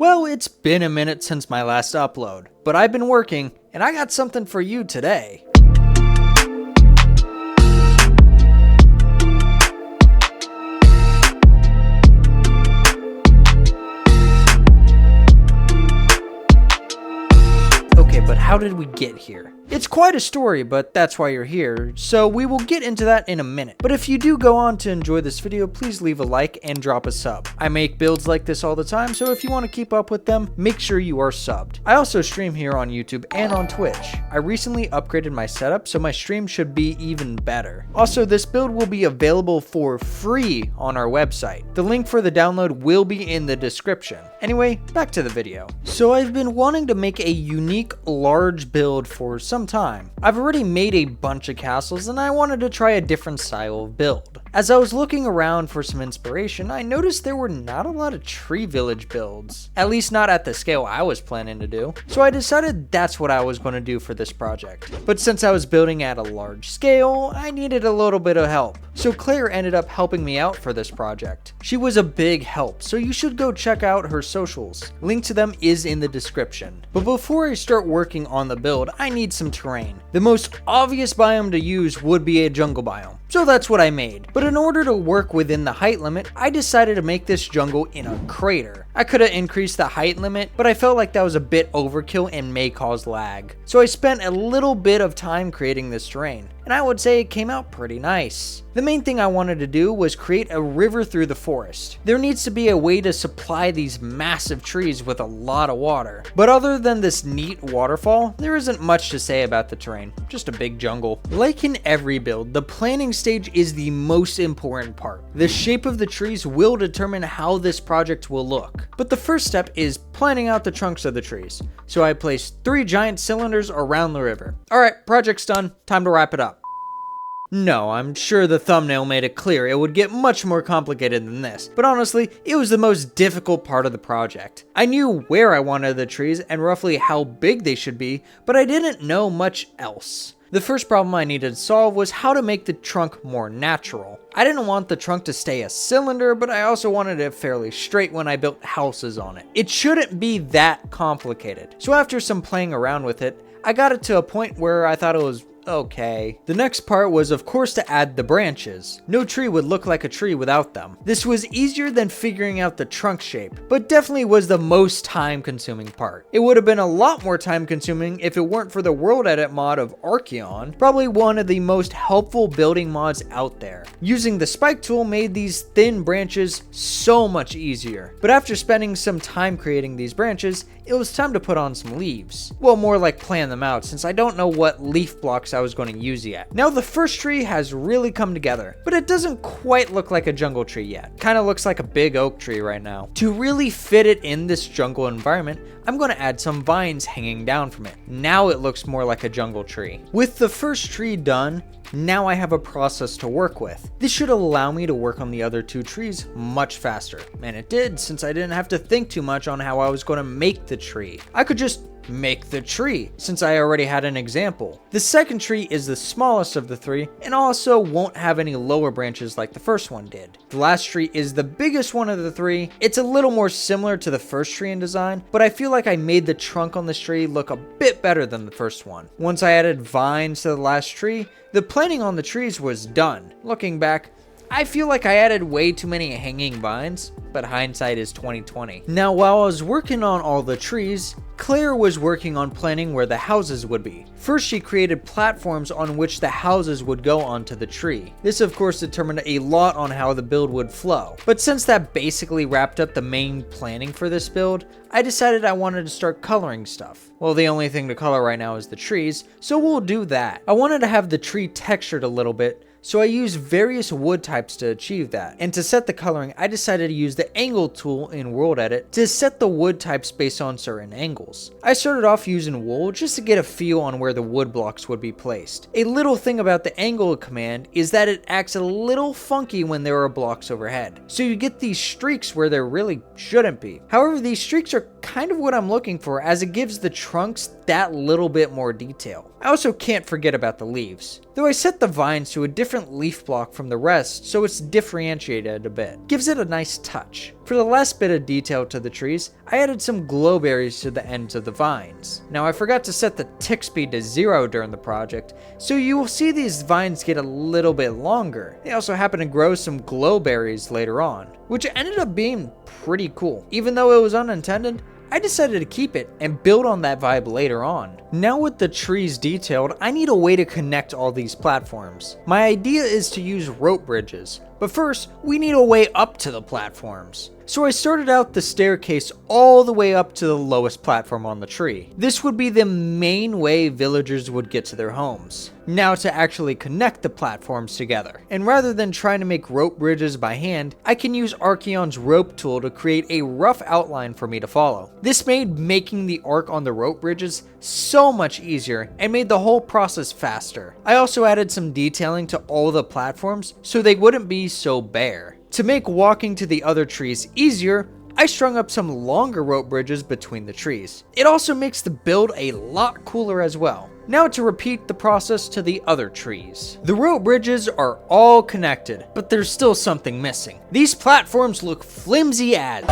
Well, it's been a minute since my last upload, but I've been working, and I got something for you today. Okay, but how did we get here? It's quite a story, but that's why you're here, so we will get into that in a minute. But if you do go on to enjoy this video, please leave a like and drop a sub. I make builds like this all the time, so if you want to keep up with them, make sure you are subbed. I also stream here on YouTube and on Twitch. I recently upgraded my setup, so my stream should be even better. Also, this build will be available for free on our website. The link for the download will be in the description. Anyway, back to the video. So I've been wanting to make a unique, large build for some time. I've already made a bunch of castles and I wanted to try a different style of build. As I was looking around for some inspiration, I noticed there were not a lot of tree village builds, at least not at the scale I was planning to do. So I decided that's what I was going to do for this project. But since I was building at a large scale, I needed a little bit of help. So Claire ended up helping me out for this project. She was a big help, so you should go check out her socials. Link to them is in the description. But before I start working on the build, I need some terrain. The most obvious biome to use would be a jungle biome. So that's what I made. But in order to work within the height limit, I decided to make this jungle in a crater. I could have increased the height limit, but I felt like that was a bit overkill and may cause lag. So I spent a little bit of time creating this terrain, and I would say it came out pretty nice. The main thing I wanted to do was create a river through the forest. There needs to be a way to supply these massive trees with a lot of water. But other than this neat waterfall, there isn't much to say about the terrain, just a big jungle. Like in every build, the planning stage is the most important part. The shape of the trees will determine how this project will look. But the first step is planning out the trunks of the trees. So I placed 3 giant cylinders around the river. Alright, project's done, time to wrap it up. No, I'm sure the thumbnail made it clear it would get much more complicated than this, but honestly, it was the most difficult part of the project. I knew where I wanted the trees and roughly how big they should be, but I didn't know much else. The first problem I needed to solve was how to make the trunk more natural. I didn't want the trunk to stay a cylinder, but I also wanted it fairly straight when I built houses on it. It shouldn't be that complicated. So after some playing around with it, I got it to a point where I thought it was okay. The next part was of course to add the branches. No tree would look like a tree without them. This was easier than figuring out the trunk shape, but definitely was the most time consuming part. It would have been a lot more time consuming if it weren't for the world edit mod of Archeon, probably one of the most helpful building mods out there. Using the spike tool made these thin branches so much easier. But after spending some time creating these branches, it was time to put on some leaves. Well, more like plan them out, since I don't know what leaf blocks I was going to use yet. Now the first tree has really come together, but it doesn't quite look like a jungle tree yet. Kind of looks like a big oak tree right now. To really fit it in this jungle environment, I'm going to add some vines hanging down from it. Now it looks more like a jungle tree. With the first tree done, now I have a process to work with. This should allow me to work on the other 2 trees much faster. And it did, since I didn't have to think too much on how I was going to make the tree. I could just make the tree, since I already had an example. The second tree is the smallest of the 3 and also won't have any lower branches like the first one did. The last tree is the biggest one of the 3. It's a little more similar to the first tree in design, but I feel like I made the trunk on this tree look a bit better than the first one. Once I added vines to the last tree, the planning on the trees was done. Looking back, I feel like I added way too many hanging vines, but hindsight is 20/20. Now, while I was working on all the trees, Claire was working on planning where the houses would be. First, she created platforms on which the houses would go onto the tree. This of course determined a lot on how the build would flow. But since that basically wrapped up the main planning for this build, I decided I wanted to start coloring stuff. Well, the only thing to color right now is the trees, so we'll do that. I wanted to have the tree textured a little bit, so I used various wood types to achieve that. And to set the coloring, I decided to use the angle tool in World Edit to set the wood types based on certain angles. I started off using wool just to get a feel on where the wood blocks would be placed. A little thing about the angle command is that it acts a little funky when there are blocks overhead. So you get these streaks where there really shouldn't be. However, these streaks are kind of what I'm looking for, as it gives the trunks that little bit more detail. I also can't forget about the leaves. Though I set the vines to a different different leaf block from the rest so it's differentiated a bit. Gives it a nice touch. For the last bit of detail to the trees, I added some glowberries to the ends of the vines. Now I forgot to set the tick speed to 0 during the project, so you will see these vines get a little bit longer. They also happen to grow some glowberries later on, which ended up being pretty cool. Even though it was unintended, I decided to keep it and build on that vibe later on. Now with the trees detailed, I need a way to connect all these platforms. My idea is to use rope bridges, but first we need a way up to the platforms. So I started out the staircase all the way up to the lowest platform on the tree. This would be the main way villagers would get to their homes. Now to actually connect the platforms together. And rather than trying to make rope bridges by hand, I can use Archeon's rope tool to create a rough outline for me to follow. This made making the arc on the rope bridges so much easier and made the whole process faster. I also added some detailing to all the platforms so they wouldn't be so bare. To make walking to the other trees easier, I strung up some longer rope bridges between the trees. It also makes the build a lot cooler as well. Now to repeat the process to the other trees. The rope bridges are all connected, but there's still something missing. These platforms look flimsy as.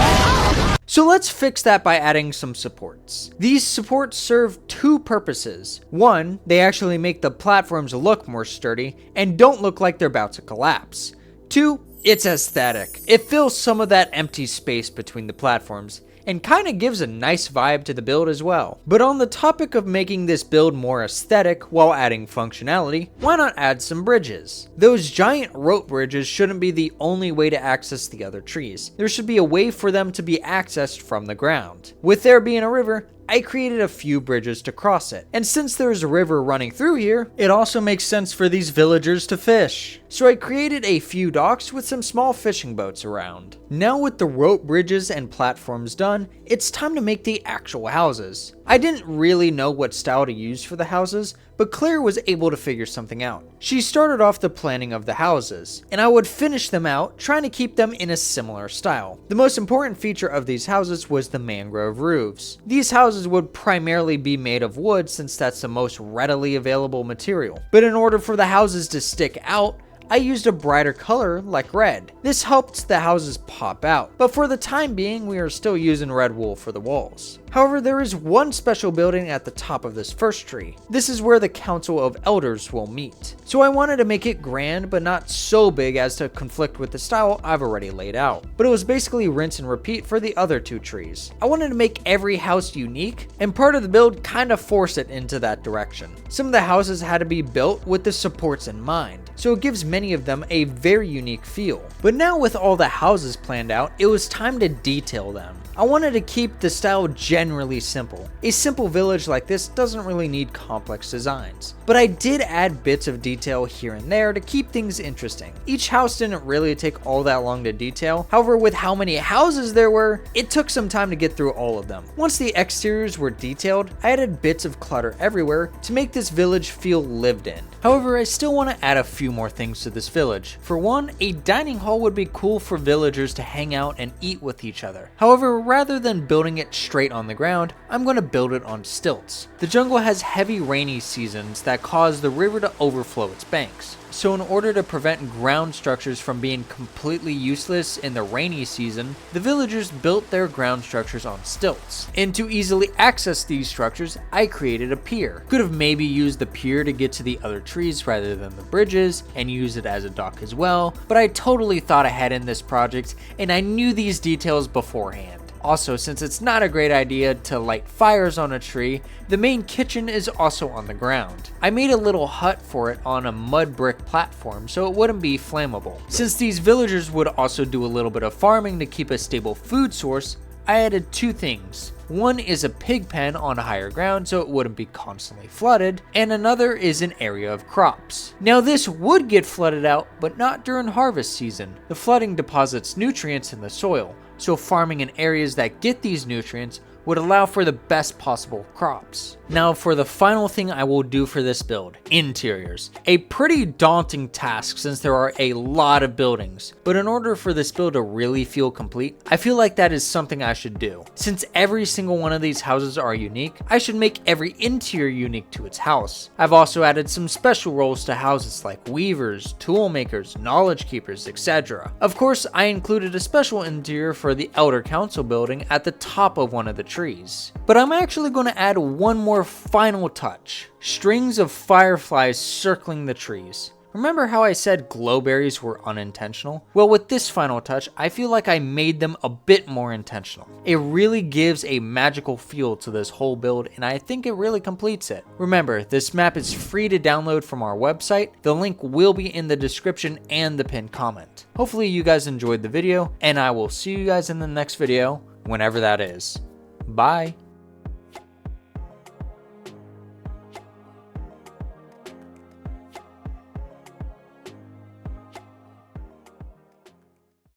So let's fix that by adding some supports. These supports serve two purposes. One, they actually make the platforms look more sturdy and don't look like they're about to collapse. Two, it's aesthetic. It fills some of that empty space between the platforms and kind of gives a nice vibe to the build as well. But on the topic of making this build more aesthetic while adding functionality, why not add some bridges? Those giant rope bridges shouldn't be the only way to access the other trees. There should be a way for them to be accessed from the ground. With there being a river, I created a few bridges to cross it. And since there's a river running through here, it also makes sense for these villagers to fish. So I created a few docks with some small fishing boats around. Now with the rope bridges and platforms done, it's time to make the actual houses. I didn't really know what style to use for the houses, but Claire was able to figure something out. She started off the planning of the houses, and I would finish them out trying to keep them in a similar style. The most important feature of these houses was the mangrove roofs. These houses would primarily be made of wood since that's the most readily available material. But in order for the houses to stick out, I used a brighter color like red. This helped the houses pop out, but for the time being we are still using red wool for the walls. However, there is one special building at the top of this first tree. This is where the Council of Elders will meet. So I wanted to make it grand but not so big as to conflict with the style I've already laid out. But it was basically rinse and repeat for the other two trees. I wanted to make every house unique, and part of the build kind of forced it into that direction. Some of the houses had to be built with the supports in mind, so it gives many of them a very unique feel. But now with all the houses planned out, it was time to detail them. I wanted to keep the style generally simple. A simple village like this doesn't really need complex designs, but I did add bits of detail here and there to keep things interesting. Each house didn't really take all that long to detail, however with how many houses there were, it took some time to get through all of them. Once the exteriors were detailed, I added bits of clutter everywhere to make this village feel lived in. However, I still want to add a few more things to this village. For one, a dining hall would be cool for villagers to hang out and eat with each other. However, rather than building it straight on the ground, I'm going to build it on stilts. The jungle has heavy rainy seasons that cause the river to overflow its banks. So in order to prevent ground structures from being completely useless in the rainy season, the villagers built their ground structures on stilts. And to easily access these structures, I created a pier. Could have maybe used the pier to get to the other trees rather than the bridges and use it as a dock as well, but I totally thought ahead in this project and I knew these details beforehand. Also, since it's not a great idea to light fires on a tree, the main kitchen is also on the ground. I made a little hut for it on a mud brick platform so it wouldn't be flammable. Since these villagers would also do a little bit of farming to keep a stable food source, I added two things. One is a pig pen on higher ground so it wouldn't be constantly flooded, and another is an area of crops. Now this would get flooded out, but not during harvest season. The flooding deposits nutrients in the soil, so farming in areas that get these nutrients would allow for the best possible crops. Now for the final thing I will do for this build, interiors. A pretty daunting task since there are a lot of buildings, but in order for this build to really feel complete, I feel like that is something I should do. Since every single one of these houses are unique, I should make every interior unique to its house. I've also added some special roles to houses like weavers, tool makers, knowledge keepers, etc. Of course, I included a special interior for the Elder Council building at the top of one of the trees. But I'm actually going to add one more final touch. Strings of fireflies circling the trees. Remember how I said glowberries were unintentional? Well, with this final touch, I feel like I made them a bit more intentional. It really gives a magical feel to this whole build, and I think it really completes it. Remember, this map is free to download from our website. The link will be in the description and the pinned comment. Hopefully you guys enjoyed the video, and I will see you guys in the next video, whenever that is. Bye.